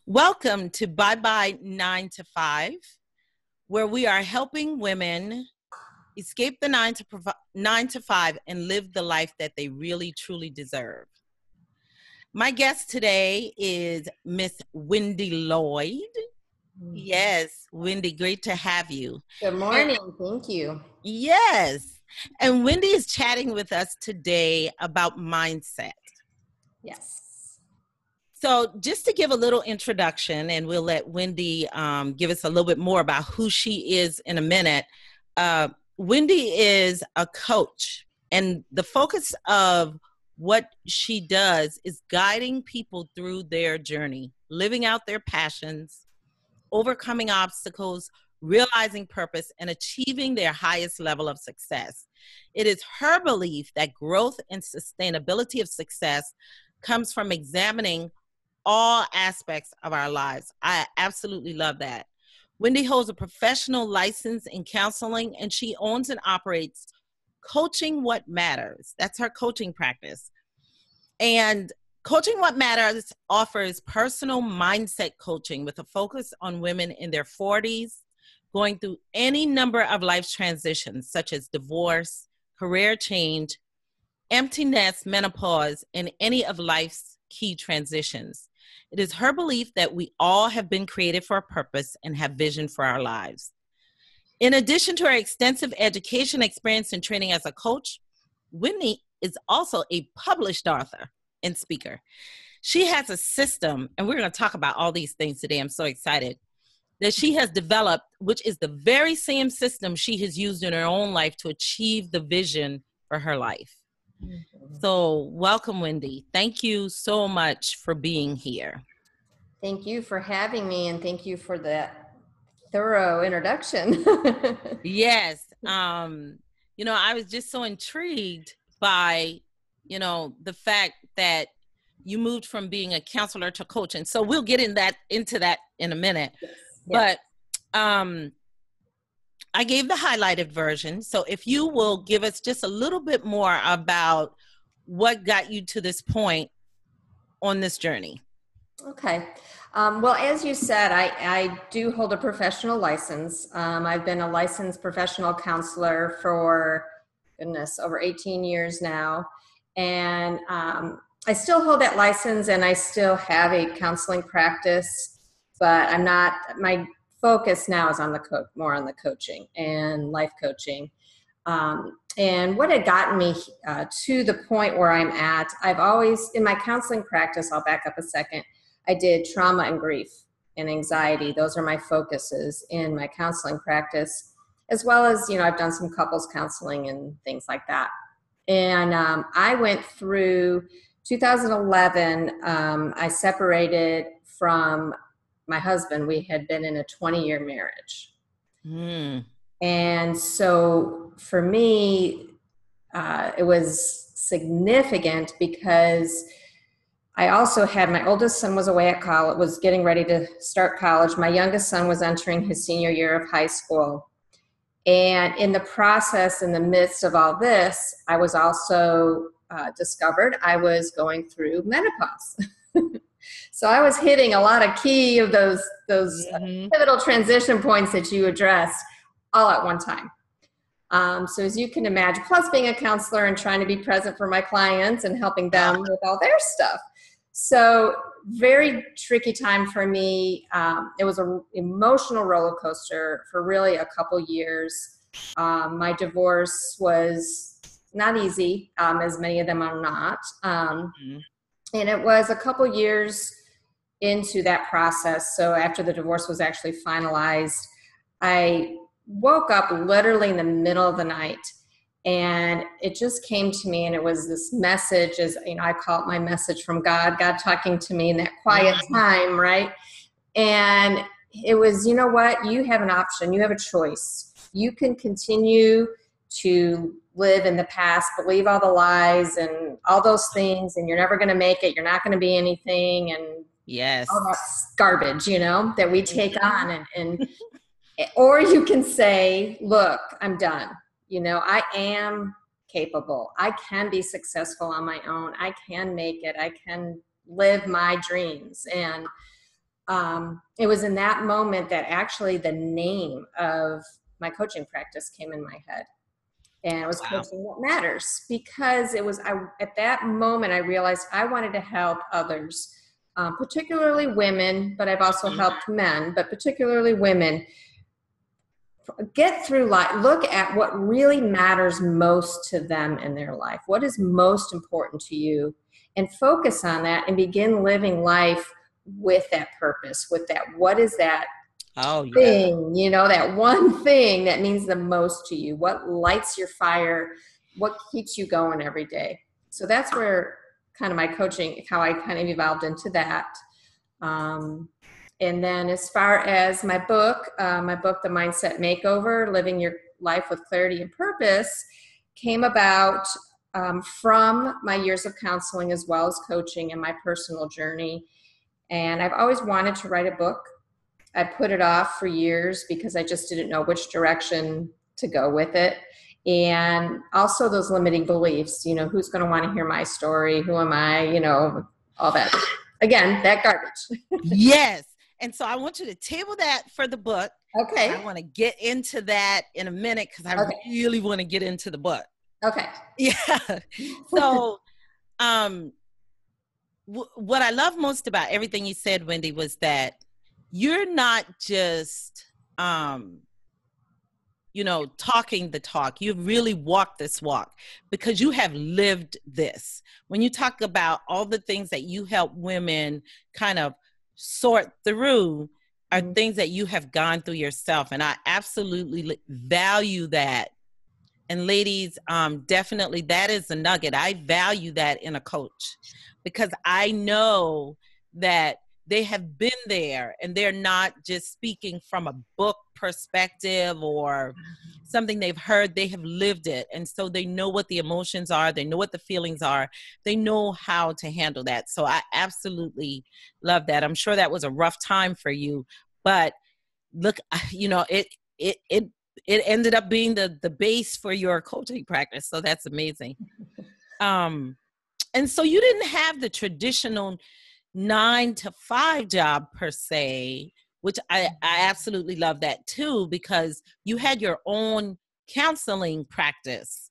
Welcome to Bye Bye 9 to 5, where we are helping women escape the 9 to 5 and live the life that they really truly deserve. My guest today is Miss Wendie Lloyd. Yes, Wendie, great to have you. Good morning. Thank you. Yes. And Wendie is chatting with us today about mindset. Yes. So just to give a little introduction, and we'll let Wendie give us a little bit more about who she is in a minute. Wendie is a coach, and the focus of what she does is guiding people through their journey, living out their passions, overcoming obstacles, realizing purpose, and achieving their highest level of success. It is her belief that growth and sustainability of success comes from examining all aspects of our lives. I absolutely love that. Wendie holds a professional license in counseling, and she owns and operates Coaching What Matters. That's her coaching practice. And Coaching What Matters offers personal mindset coaching with a focus on women in their 40s, going through any number of life transitions, such as divorce, career change, empty nest, menopause, and any of life's key transitions. It is her belief that we all have been created for a purpose and have vision for our lives. In addition to her extensive education, experience, and training as a coach, Wendie is also a published author and speaker. She has a system, and we're going to talk about all these things today. I'm so excited that she has developed, which is the very same system she has used in her own life to achieve the vision for her life. So welcome, Wendie. Thank you so much for being here. Thank you for having me, and thank you for that thorough introduction. Yes. I was just so intrigued by, the fact that you moved from being a counselor to coach. And so we'll get into that in a minute. Yes. But I gave the highlighted version. So if you will give us just a little bit more about what got you to this point on this journey. Okay. Well, as you said, I do hold a professional license. I've been a licensed professional counselor for, over 18 years now. And I still hold that license, and I still have a counseling practice, but my focus now is on more on the coaching and life coaching. And what had gotten me to the point where I'm at, I've always, in my counseling practice, I'll back up a second, I did trauma and grief and anxiety. Those are my focuses in my counseling practice, as well as, I've done some couples counseling and things like that. And I went through 2011, I separated from my husband. We had been in a 20-year marriage. And so for me, it was significant because I also had, my oldest son was away at college, was getting ready to start college. My youngest son was entering his senior year of high school. And in the process, in the midst of all this, I was also discovered I was going through menopause. So I was hitting a lot of key of those pivotal transition points that you addressed all at one time. So as you can imagine, plus being a counselor and trying to be present for my clients and helping them with all their stuff. So very tricky time for me. It was an emotional roller coaster for really a couple years. My divorce was not easy, as many of them are not. And it was a couple years into that process. So after the divorce was actually finalized, I woke up literally in the middle of the night, and it just came to me, and it was this message, as I call it my message from God talking to me in that quiet time, right? And it was, you know what, you have an option, you have a choice. You can continue to live in the past, believe all the lies and all those things, and you're never going to make it, you're not going to be anything, and yes, all that garbage, that we take on, and or you can say, look, I'm done. I am capable. I can be successful on my own. I can make it. I can live my dreams. And it was in that moment that actually the name of my coaching practice came in my head. And it was Wow. Coaching What Matters, because it was, at that moment, I realized I wanted to help others, particularly women, but I've also helped men, but particularly women, get through life, look at what really matters most to them in their life. What is most important to you? And focus on that and begin living life with that purpose, with that, what is that thing, that one thing that means the most to you, what lights your fire, what keeps you going every day. So that's where kind of my coaching, how I kind of evolved into that. And then as far as my book, The Mindset Makeover, Living Your Life with Clarity and Purpose, came about from my years of counseling as well as coaching and my personal journey. And I've always wanted to write a book. I put it off for years because I just didn't know which direction to go with it. And also those limiting beliefs, who's going to want to hear my story? Who am I? All that. Again, that garbage. Yes. And so I want you to table that for the book. Okay. I want to get into that in a minute because I really want to get into the book. Okay. Yeah. So what I love most about everything you said, Wendie, was that you're not just, talking the talk. You've really walked this walk because you have lived this. When you talk about all the things that you help women kind of sort through are things that you have gone through yourself. And I absolutely value that. And ladies, definitely that is the nugget. I value that in a coach because I know that they have been there and they're not just speaking from a book perspective or something they've heard. They have lived it. And so they know what the emotions are. They know what the feelings are. They know how to handle that. So I absolutely love that. I'm sure that was a rough time for you, but look, it ended up being the base for your coaching practice. So that's amazing. And so you didn't have the traditional 9-to-5 job per se, which I absolutely love that too, because you had your own counseling practice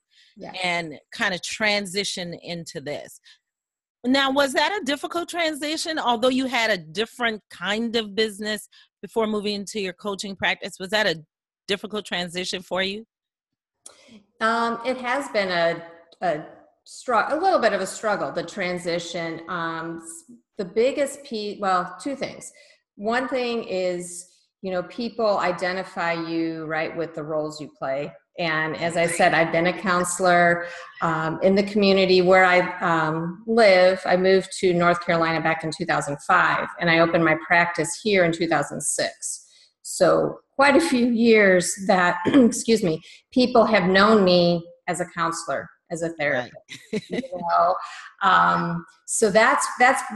and kind of transition into this. Now, was that a difficult transition? Although you had a different kind of business before moving into your coaching practice, was that a difficult transition for you? It has been a little bit of a struggle, the transition. The biggest piece, two things. One thing is, people identify you right with the roles you play. And as I said, I've been a counselor in the community where I live. I moved to North Carolina back in 2005, and I opened my practice here in 2006. So quite a few years that, people have known me as a counselor, as a therapist. Right. So that's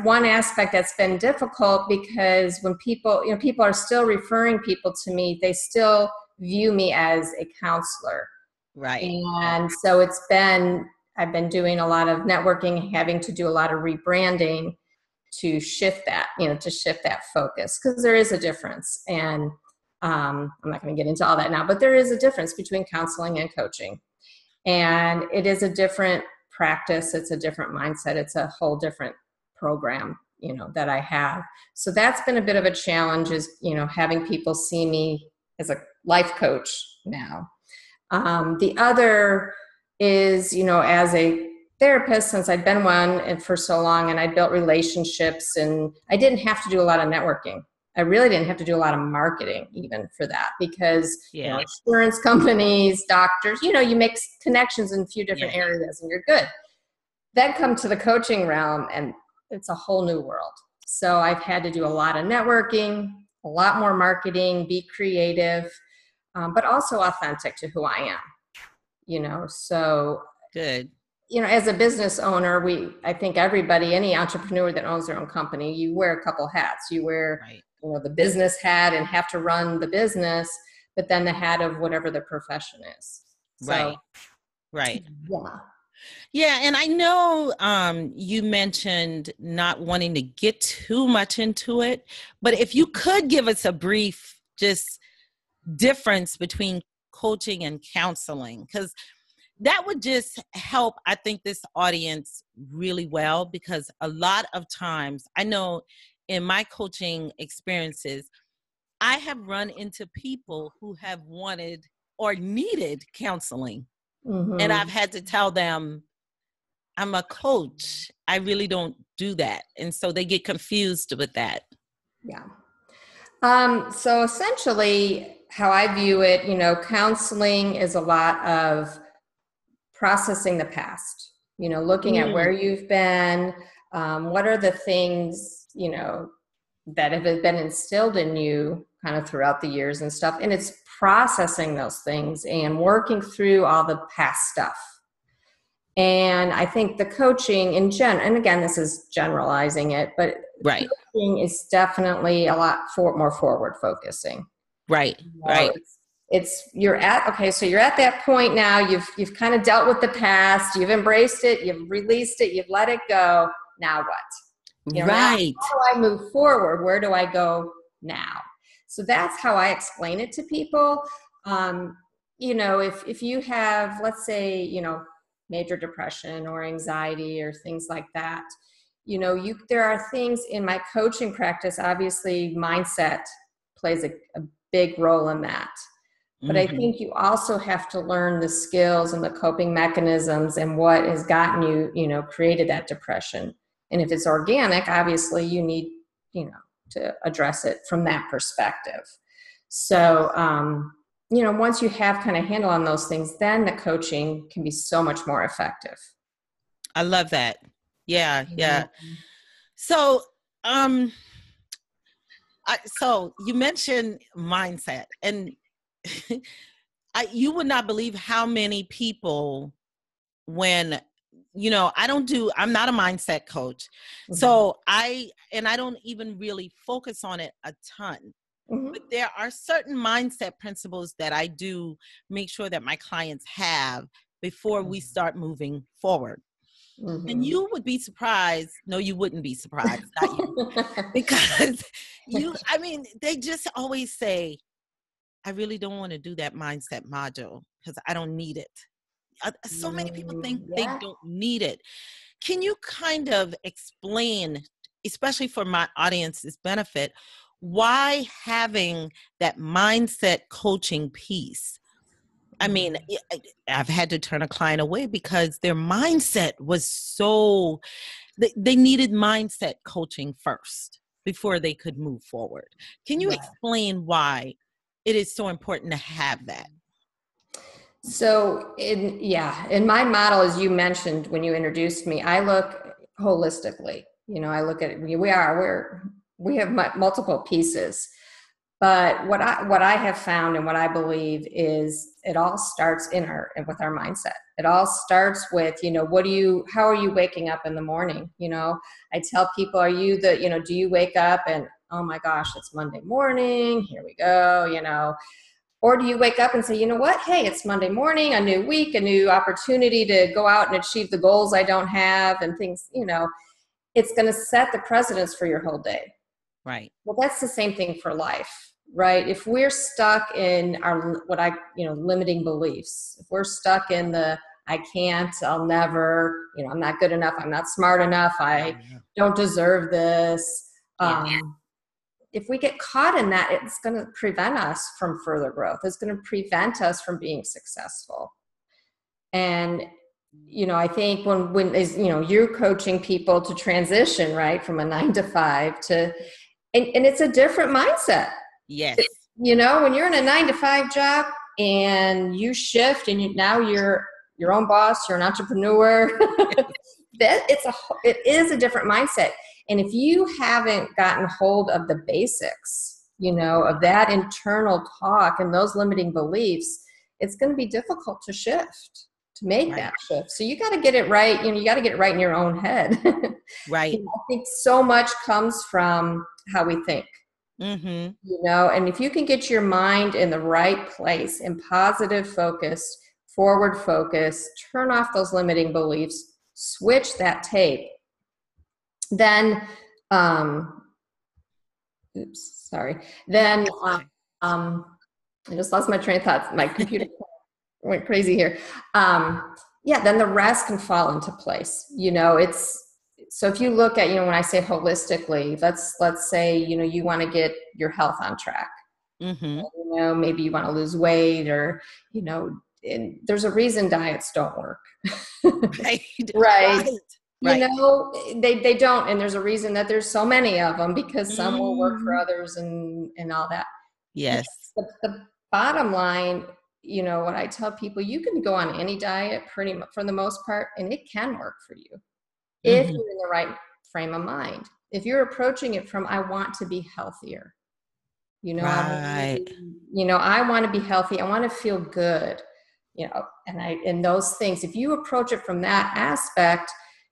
one aspect that's been difficult because when people are still referring people to me, they still view me as a counselor. Right. And so I've been doing a lot of networking, having to do a lot of rebranding to shift that focus, because there is a difference. And I'm not going to get into all that now, but there is a difference between counseling and coaching. And it is a different practice. It's a different mindset. It's a whole different program, that I have. So that's been a bit of a challenge, is, having people see me as a life coach now. The other is, as a therapist, since I'd been one and for so long, and I built relationships, and I didn't have to do a lot of networking. I really didn't have to do a lot of marketing even for that, because insurance companies, doctors, you make connections in a few different areas and you're good. Then come to the coaching realm and it's a whole new world. So I've had to do a lot of networking, a lot more marketing, be creative, but also authentic to who I am, so good. As a business owner, I think everybody, any entrepreneur that owns their own company, you wear a couple hats. You wear, the business hat and have to run the business, but then the hat of whatever the profession is. So, right. Yeah. Yeah, and I know you mentioned not wanting to get too much into it, but if you could give us a brief just difference between coaching and counseling, because that would just help, I think, this audience really well, because a lot of times I know in my coaching experiences, I have run into people who have wanted or needed counseling. And I've Mm-hmm. had to tell them, I'm a coach. I really don't do that. And so they get confused with that. Yeah. So essentially, how I view it, counseling is a lot of processing the past, looking at Mm, where you've been, what are the things, that have been instilled in you kind of throughout the years and stuff. And it's processing those things and working through all the past stuff. And I think the coaching and again, this is generalizing it, but right, coaching is definitely a lot more forward focusing. right, You know, right. so you're at that point now. You've kind of dealt with the past. You've embraced it. You've released it. You've let it go. Now what? Now how Right. do I move forward? Where do I go now? So that's how I explain it to people. If you have, let's say, major depression or anxiety or things like that, there are things in my coaching practice. Obviously, mindset plays a big role in that. But I Hmm. think you also have to learn the skills and the coping mechanisms and what has gotten you, created that depression. And if it's organic, obviously you need, to address it from that perspective. So, once you have kind of handle on those things, then the coaching can be so much more effective. I love that. Yeah, yeah. Mhm. So, um, so you mentioned mindset, and you would not believe how many people, when I'm not a mindset coach, Mhm. so I don't even really focus on it a ton. But Mhm. there are certain mindset principles that I do make sure that my clients have before we start moving forward. And Mhm. you would be surprised. No, you wouldn't be surprised, not you, because I mean, they just always say, I really don't want to do that mindset module because I don't need it. So many people think they Yeah. don't need it. Can you kind of explain, especially for my audience's benefit, why having that mindset coaching piece? I mean, Mhm. I've had to turn a client away because their mindset was so, they needed mindset coaching first before they could move forward. Can you Right. explain why it is so important to have that? So in my model, as you mentioned when you introduced me, I look holistically. I look at it. We have multiple pieces, but what I have found and what I believe is it all starts with our mindset. It all starts with, how are you waking up in the morning? I tell people, do you wake up and, oh my gosh, it's Monday morning, here we go, or do you wake up and say, you know what? Hey, it's Monday morning, a new week, a new opportunity to go out and achieve the goals I don't have and things, it's going to set the precedence for your whole day. Right. Well, that's the same thing for life, right? If we're stuck in limiting beliefs, if we're stuck in I can't, I'll never, I'm not good enough, I'm not smart enough, I Yeah. don't deserve this. Yeah. If we get caught in that, it's going to prevent us from further growth. It's going to prevent us from being successful. And I think you're coaching people to transition, right, from a 9 to 5 to, and it's a different mindset. Yes. When you're in a 9 to 5 job and you shift and now you're your own boss, you're an entrepreneur, it is a different mindset. And if you haven't gotten hold of the basics, of that internal talk and those limiting beliefs, it's going to be difficult to make Right. that shift. So you got to get it right. You got to get it right in your own head. Right. I think so much comes from how we think. Mm-hmm. And if you can get your mind in the right place and positive focused forward focus, turn off those limiting beliefs, switch that tape, then, then, I just lost my train of thought. My computer went crazy here. Yeah, then the rest can fall into place. So if you look at, when I say holistically, let's say, you want to get your health on track. Mm-hmm. Maybe you want to lose weight, or, and there's a reason diets don't work. Right. Right. Right. They don't. And there's a reason that there's so many of them, because some will work for others and all that. Yes. The bottom line, what I tell people, you can go on any diet pretty much for the most part, and it can work for you if you're in the right frame of mind. If you're approaching it from, I want to be healthier, right. I want to be healthy. I want to feel good, and those things, if you approach it from that aspect,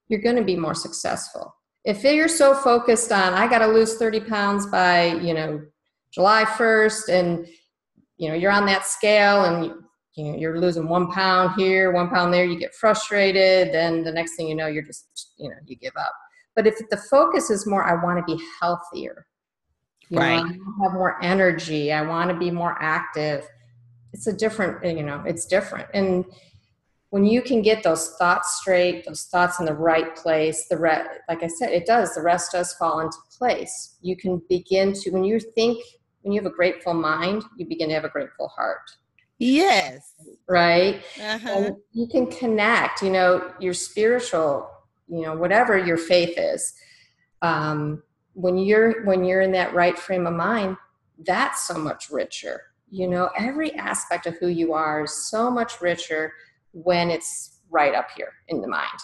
you're going to be more successful. If you're so focused on, I got to lose 30 pounds by, July 1st, and, you're on that scale, and, you're losing 1 pound here, 1 pound there, you get frustrated. Then the next thing you know, you're just, you give up. But if the focus is more, I want to be healthier, right. I want to have more energy, I want to be more active. It's it's different. And when you can get those thoughts straight, those thoughts in the right place, like I said, the rest does fall into place. You can begin to, when you have a grateful mind, you begin to have a grateful heart. Yes. Right. And you can connect, your spiritual, whatever your faith is. When you're in that right frame of mind, that's so much richer. Every aspect of who you are is so much richer when it's right up here in the mind.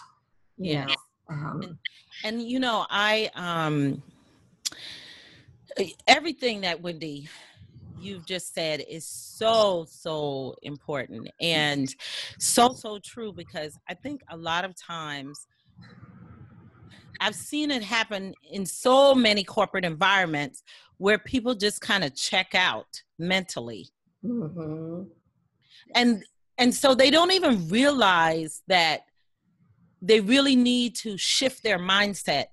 Yeah. And I everything that Wendie you've just said is so important, and so true, because I think a lot of times I've seen it happen in so many corporate environments where people just kind of check out mentally. And so they don't even realize that they really need to shift their mindset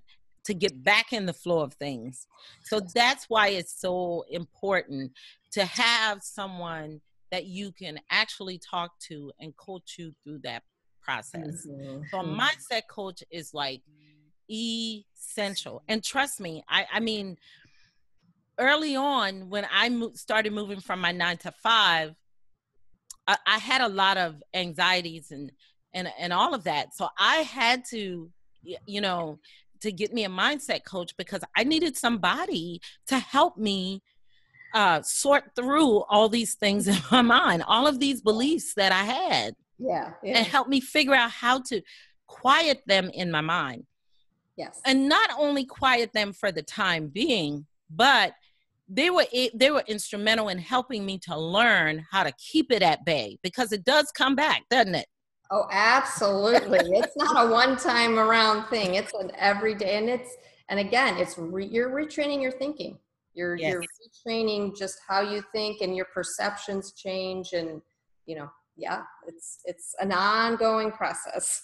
to get back in the flow of things. So that's why it's so important to have someone that you can actually talk to and coach you through that process. So a mindset coach is like essential. And trust me, I mean, early on when I started moving from my 9 to 5, I had a lot of anxieties and all of that. So I had to, to get me a mindset coach, because I needed somebody to help me sort through all these things in my mind, all of these beliefs that I had. Yeah. And help me figure out how to quiet them in my mind. Yes. And not only quiet them for the time being, but they were instrumental in helping me to learn how to keep it at bay, because it does come back, doesn't it? Oh, absolutely. It's not a one-time around thing. It's an everyday, and again, you're retraining your thinking. You're retraining just how you think, and your perceptions change, and it's an ongoing process.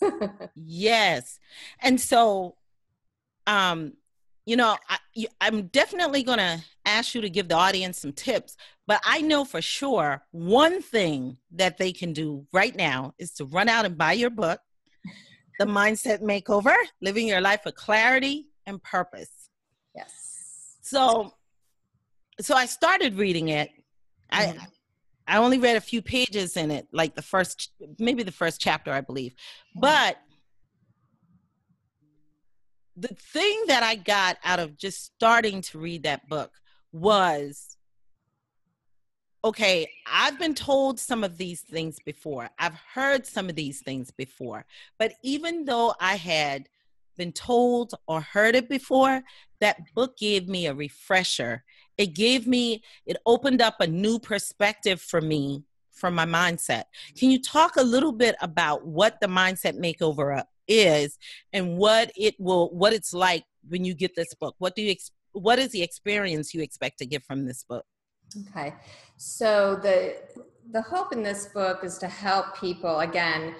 Yes. And so I'm definitely going to ask you to give the audience some tips, but I know for sure one thing that they can do right now is to run out and buy your book, The Mindset Makeover, Living Your Life with Clarity and Purpose. Yes. So I started reading it. I only read a few pages in it, like the first chapter, I believe. But the thing that I got out of just starting to read that book was, okay, I've been told some of these things before. I've heard some of these things before. But even though I had been told or heard it before, that book gave me a refresher. It opened up a new perspective for me from my mindset. Can you talk a little bit about what the Mindset Makeover is and what it's like when you get this book? What is the experience you expect to get from this book? Okay. So the hope in this book is to help people, again,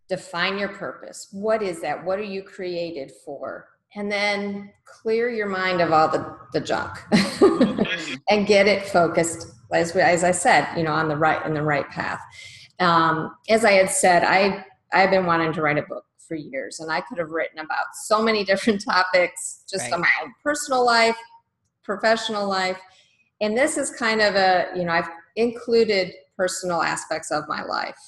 define your purpose. What is that? What are you created for? And then clear your mind of all the junk and get it focused, as I said, in the right path. As I had said, I've been wanting to write a book for years, and I could have written about so many different topics, just on my own personal life, professional life. And this is kind of I've included personal aspects of my life.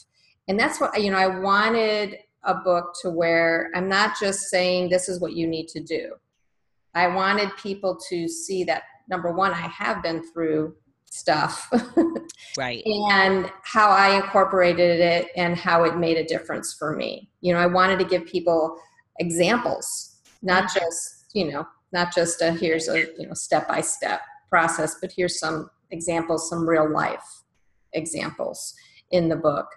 And that's what, I wanted a book to where I'm not just saying this is what you need to do. I wanted people to see that, number one, I have been through stuff. Right. And how I incorporated it and how it made a difference for me. I wanted to give people examples, not just, here's a step-by-step process, but here's some examples, some real life examples in the book.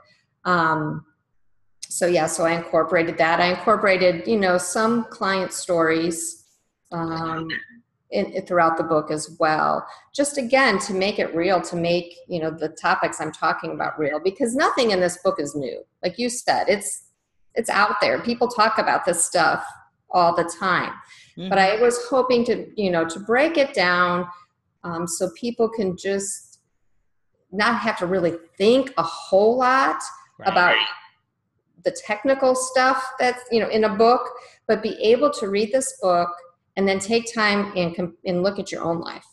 So I incorporated that. I incorporated, some client stories throughout the book as well. Just again, to make it real, to make, the topics I'm talking about real, because nothing in this book is new. Like you said, it's out there. People talk about this stuff all the time. Mm-hmm. But I was hoping to, to break it down so people can just not have to really think a whole lot about the technical stuff that's, in a book, but be able to read this book and then take time and look at your own life.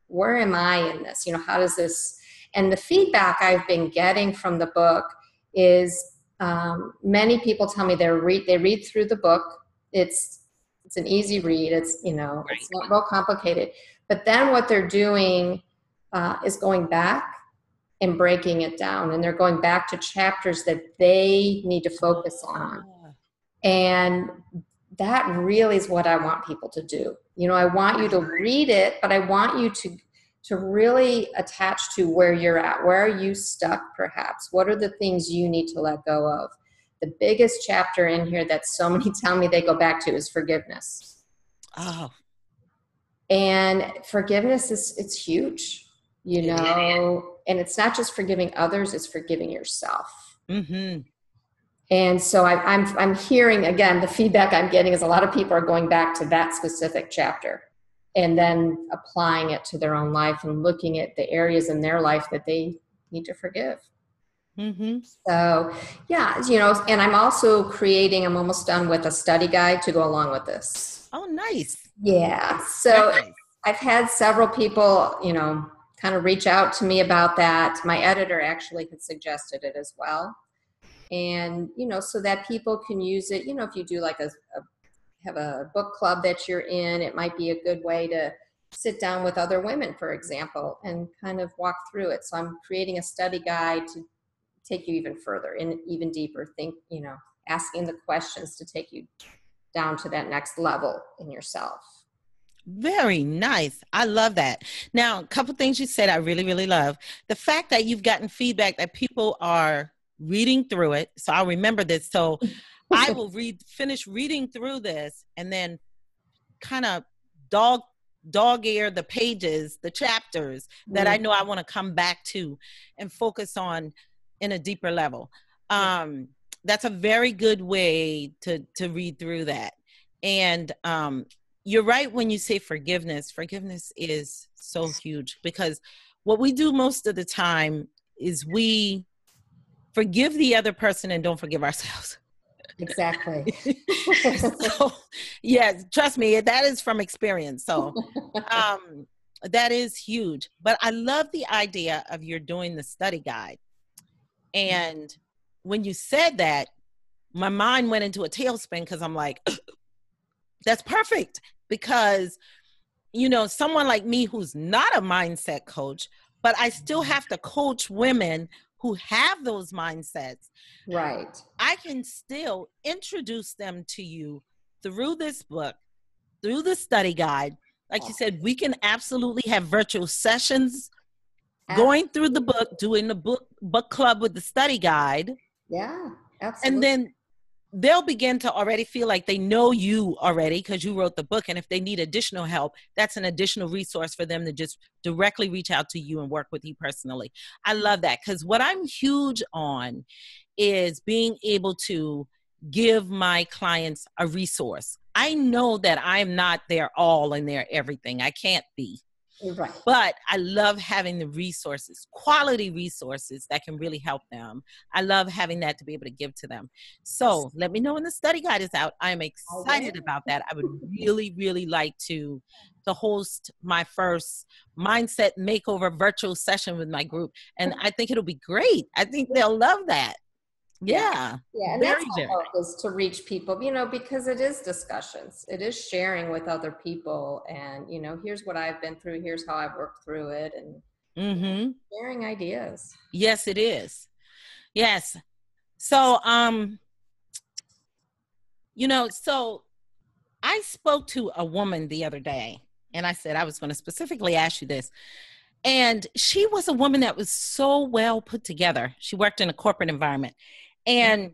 Where am I in this? How does this, and the feedback I've been getting from the book is many people tell me they read through the book. It's an easy read. It's, it's not real complicated. But then what they're doing is going back and breaking it down. And they're going back to chapters that they need to focus on. And that really is what I want people to do. I want you to read it, but I want you to really attach to where you're at. Where are you stuck, perhaps? What are the things you need to let go of? The biggest chapter in here that so many tell me they go back to is forgiveness. Oh. And forgiveness it's huge, and it's not just forgiving others, it's forgiving yourself. Mm-hmm. And so I'm hearing, again, the feedback I'm getting is a lot of people are going back to that specific chapter and then applying it to their own life and looking at the areas in their life that they need to forgive. Mm-hmm. So, and I'm also I'm almost done with a study guide to go along with this. Oh, nice. Yeah. So nice. I've had several people, kind of reach out to me about that. My editor actually had suggested it as well. And, so that people can use it, if you do like have a book club that you're in, it might be a good way to sit down with other women, for example, and kind of walk through it. So I'm creating a study guide to take you even further and even deeper, asking the questions to take you down to that next level in yourself. Very nice. I love that. Now, a couple things you said I really, really love. The fact that you've gotten feedback that people are reading through it. So I'll remember this. So I will finish reading through this and then kind of dog ear the pages, the chapters that I know I want to come back to and focus on in a deeper level. That's a very good way to read through that. And you're right when you say forgiveness. Forgiveness is so huge because what we do most of the time is we forgive the other person and don't forgive ourselves. Exactly. So, yes, trust me, that is from experience. So that is huge. But I love the idea of you're doing the study guide. And when you said that, my mind went into a tailspin because I'm like, that's perfect. Because, someone like me who's not a mindset coach, but I still have to coach women who have those mindsets. Right. I can still introduce them to you through this book, through the study guide. Like you said, we can absolutely have virtual sessions, going through the book, doing the book club with the study guide. Yeah, absolutely. And then they'll begin to already feel like they know you already because you wrote the book. And if they need additional help, that's an additional resource for them to just directly reach out to you and work with you personally. I love that, because what I'm huge on is being able to give my clients a resource. I know that I'm not their all and their everything. I can't be. Right. But I love having the resources, quality resources that can really help them. I love having that to be able to give to them. So let me know when the study guide is out. I'm excited about that. I would really, really like to host my first mindset makeover virtual session with my group. And I think it'll be great. I think they'll love that. Yeah. Yeah, and that's my hope, is to reach people, because it is discussions. It is sharing with other people, and here's what I've been through, here's how I've worked through it, and sharing ideas. Yes, it is. Yes. So so I spoke to a woman the other day, and I said I was going to specifically ask you this. And she was a woman that was so well put together. She worked in a corporate environment. And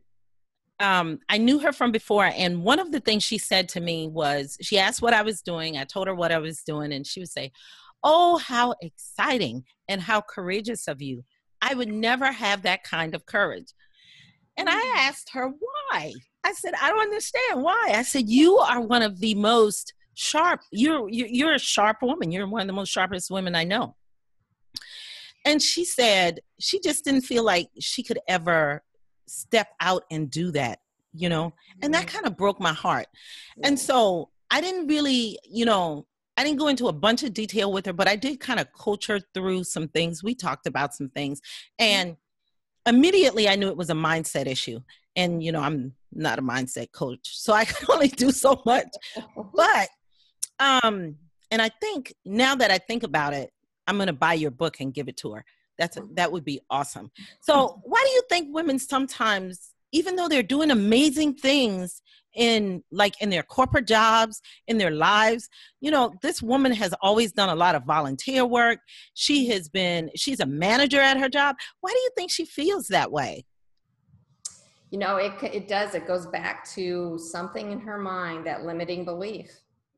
I knew her from before. And one of the things she said to me was, she asked what I was doing. I told her what I was doing. And she would say, "Oh, how exciting and how courageous of you. I would never have that kind of courage." And I asked her why. I said, "I don't understand why." I said, "You are one of the most sharp. You're a sharp woman. You're one of the most sharpest women I know." And she said she just didn't feel like she could ever step out and do that, and that kind of broke my heart. And so I didn't really, I didn't go into a bunch of detail with her, but I did kind of coach her through some things. We talked about some things, and immediately I knew it was a mindset issue. And, I'm not a mindset coach, so I can only do so much. But, and I think now that I think about it, I'm going to buy your book and give it to her. That would be awesome. So why do you think women sometimes, even though they're doing amazing things in their corporate jobs, in their lives, this woman has always done a lot of volunteer work. She's a manager at her job. Why do you think she feels that way? It does. It goes back to something in her mind, that limiting belief,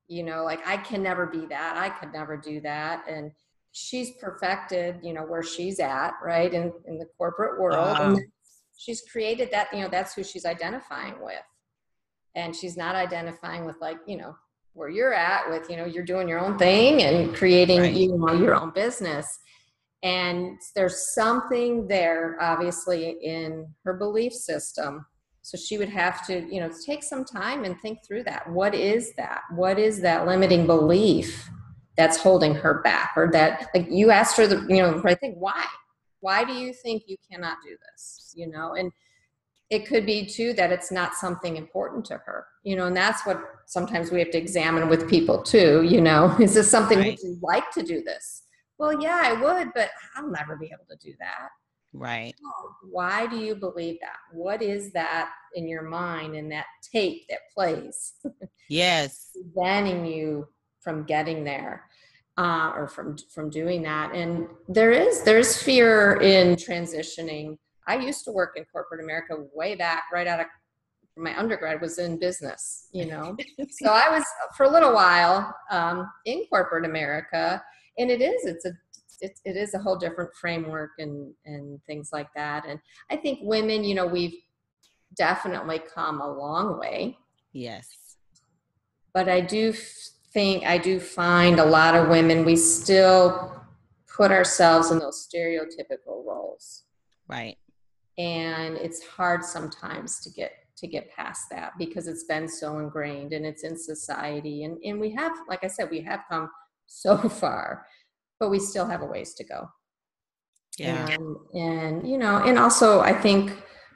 like, I can never be that. I could never do that. And she's perfected, where she's at, right, in the corporate world. And she's created that, that's who she's identifying with. And she's not identifying with, where you're at with, you're doing your own thing and creating, right, your own business. And there's something there, obviously, in her belief system. So she would have to, take some time and think through that. What is that? What is that limiting belief that's holding her back? Or that, like, you asked her, I think, why do you think you cannot do this? And it could be too that it's not something important to her, and that's what sometimes we have to examine with people too. Is this something, right, would you like to do this? Well, yeah, I would, but I'll never be able to do that. Right. Why do you believe that? What is that in your mind, in that tape that plays? Yes. Preventing you from getting there, or from doing that. And there's fear in transitioning. I used to work in corporate America way back, right out of my undergrad was in business, so I was for a little while in corporate America, and it is a whole different framework and things like that. And I think women, we've definitely come a long way. Yes. But I do find a lot of women, we still put ourselves in those stereotypical roles. Right. And it's hard sometimes to get past that, because it's been so ingrained and it's in society. And we have, like I said, we have come so far, but we still have a ways to go. Yeah. And also I think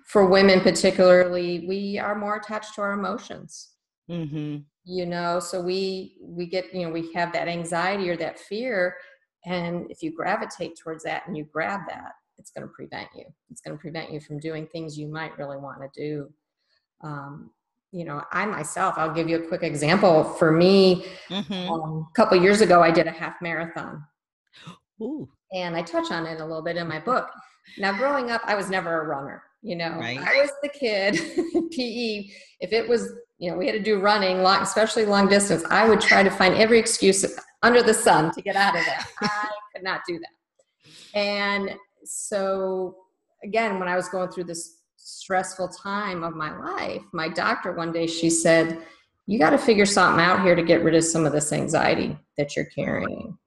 for women particularly, we are more attached to our emotions. Mm-hmm. So we get, we have that anxiety or that fear. And if you gravitate towards that and you grab that, it's going to prevent you. It's going to prevent you from doing things you might really want to do. I myself, I'll give you a quick example. For me, a couple years ago, I did a half marathon. Ooh. And I touch on it a little bit in my book. Now, growing up, I was never a runner. Right. I was the kid in PE. If it was, we had to do running, especially long distance, I would try to find every excuse under the sun to get out of that. I could not do that. And so again, when I was going through this stressful time of my life, my doctor one day, she said, you got to figure something out here to get rid of some of this anxiety that you're carrying.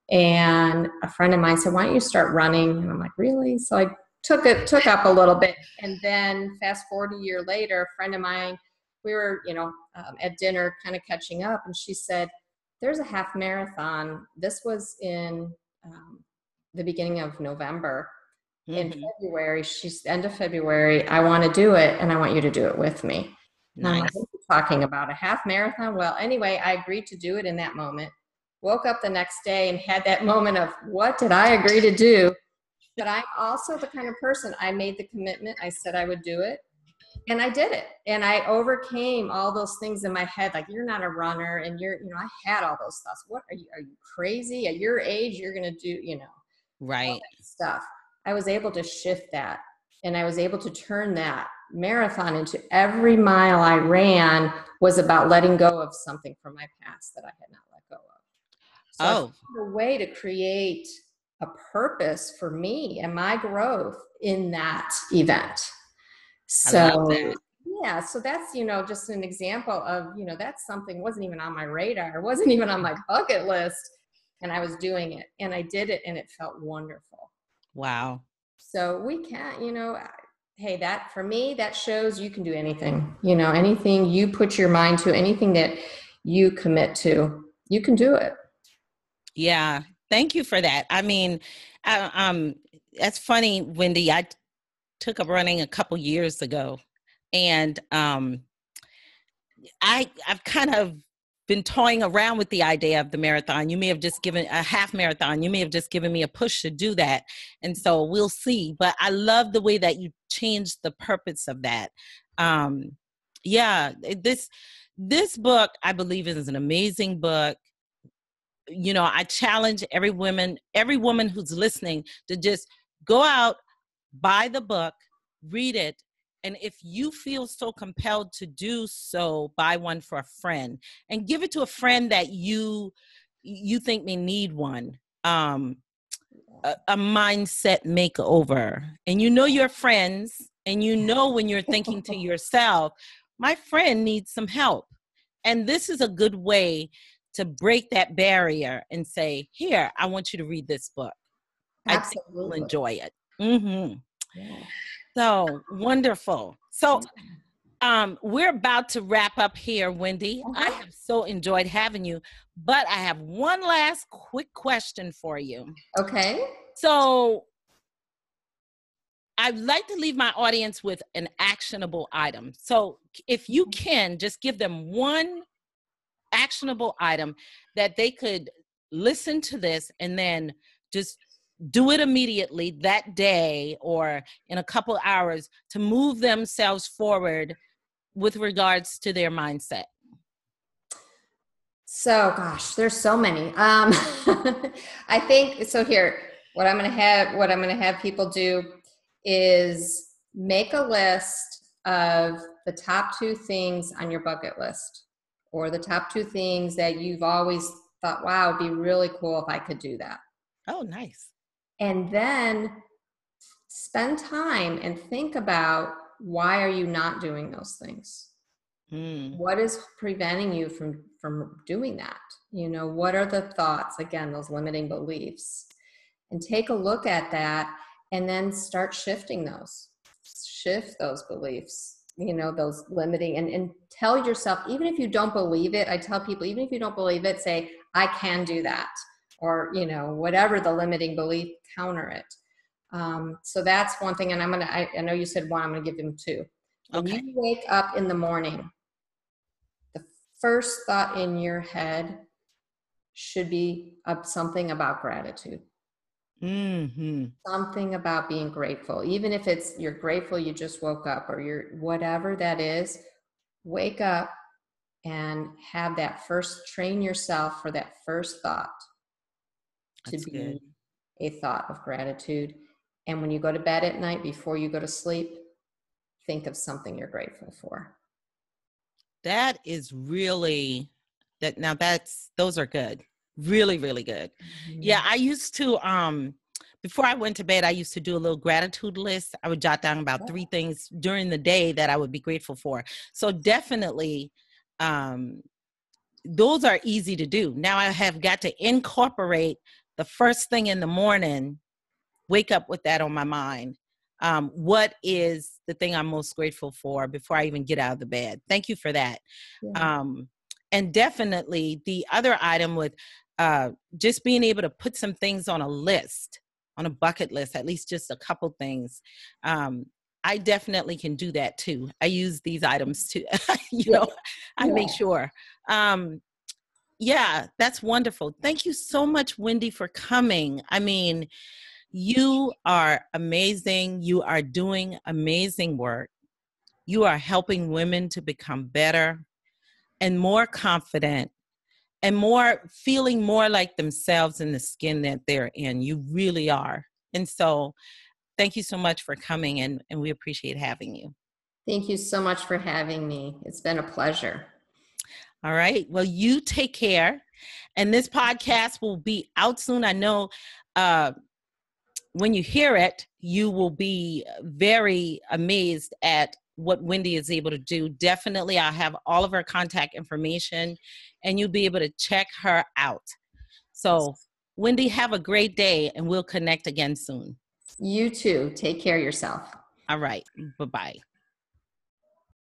And a friend of mine said, why don't you start running? And I'm like, really? So I took up a little bit. And then fast forward a year later, a friend of mine, we were, at dinner kind of catching up. And she said, there's a half marathon. This was in the beginning of November. In February, end of February, I want to do it. And I want you to do it with me. And I'm like, what are you talking about? A half marathon? Well, anyway, I agreed to do it in that moment. Woke up the next day and had that moment of, what did I agree to do? But I'm also the kind of person, I made the commitment. I said I would do it. And I did it. And I overcame all those things in my head. Like, you're not a runner. And I had all those thoughts. What are you crazy? At your age, you're going to do, Right. all that stuff. I was able to shift that. And I was able to turn that marathon into every mile I ran was about letting go of something from my past that I had not let go of. So I found a way to create a purpose for me and my growth in that event. So I love that. Yeah, so that's, just an example of, that's something wasn't even on my radar, wasn't even on my bucket list, and I was doing it, and I did it, and it felt wonderful. Wow. So we can't, hey, that for me, that shows you can do anything, anything you put your mind to, anything that you commit to, you can do it. Yeah. Thank you for that. I mean, that's funny, Wendie. I took up running a couple years ago, and I've kind of been toying around with the idea of the marathon. You may have just given a half marathon. You may have just given me a push to do that. And so we'll see. But I love the way that you changed the purpose of that. This book, I believe, is an amazing book. I challenge every woman who's listening to just go out, buy the book, read it. And if you feel so compelled to do so, buy one for a friend and give it to a friend that you think may need one. A mindset makeover. And your friends, and when you're thinking to yourself, my friend needs some help. And this is a good way to break that barrier and say, here, I want you to read this book. Absolutely. I think you'll enjoy it. Yeah. So wonderful. So we're about to wrap up here, Wendie. I have so enjoyed having you, but I have one last quick question for you. Okay. So I'd like to leave my audience with an actionable item. So if you can, just give them one actionable item that they could listen to this and then just do it immediately that day or in a couple hours to move themselves forward with regards to their mindset. So, gosh, there's so many. I think so. Here, what I'm going to have people do is make a list of the top 2 things on your bucket list, or the top 2 things that you've always thought, wow, it'd be really cool if I could do that. Oh, nice. And then spend time and think about, why are you not doing those things? What is preventing you from doing that? What are the thoughts, again, those limiting beliefs? And take a look at that and then start shifting those. Shift those beliefs, those limiting, and tell yourself, even if you don't believe it, I tell people, even if you don't believe it, say, I can do that. Or, whatever the limiting belief, counter it. So that's one thing. And I know you said one, I'm going to give them 2. When you wake up in the morning, the first thought in your head should be something about gratitude. Something about being grateful. Even if it's you're grateful you just woke up, or you're whatever that is, wake up and have that train yourself for that first thought to be a thought of gratitude. And when you go to bed at night, before you go to sleep, think of something you're grateful for. That is really that. Now those are good. Really, really good. Mm-hmm. Yeah. I used to, before I went to bed, I used to do a little gratitude list. I would jot down about 3 things during the day that I would be grateful for. So definitely, those are easy to do. Now I have got to incorporate the first thing in the morning, wake up with that on my mind. What is the thing I'm most grateful for before I even get out of the bed? Thank you for that. Yeah. And definitely the other item with just being able to put some things on a list, on a bucket list, at least just a couple things. I definitely can do that too. I use these items too. I make sure. Yeah, that's wonderful. Thank you so much, Wendie, for coming. I mean, you are amazing. You are doing amazing work. You are helping women to become better and more confident and feeling more like themselves in the skin that they're in. You really are. And so thank you so much for coming, and we appreciate having you. Thank you so much for having me. It's been a pleasure. All right. Well, you take care. And this podcast will be out soon. I know when you hear it, you will be very amazed at what Wendie is able to do. Definitely, I'll have all of her contact information, and you'll be able to check her out. So, Wendie, have a great day, and we'll connect again soon. You too. Take care of yourself. All right. Bye-bye.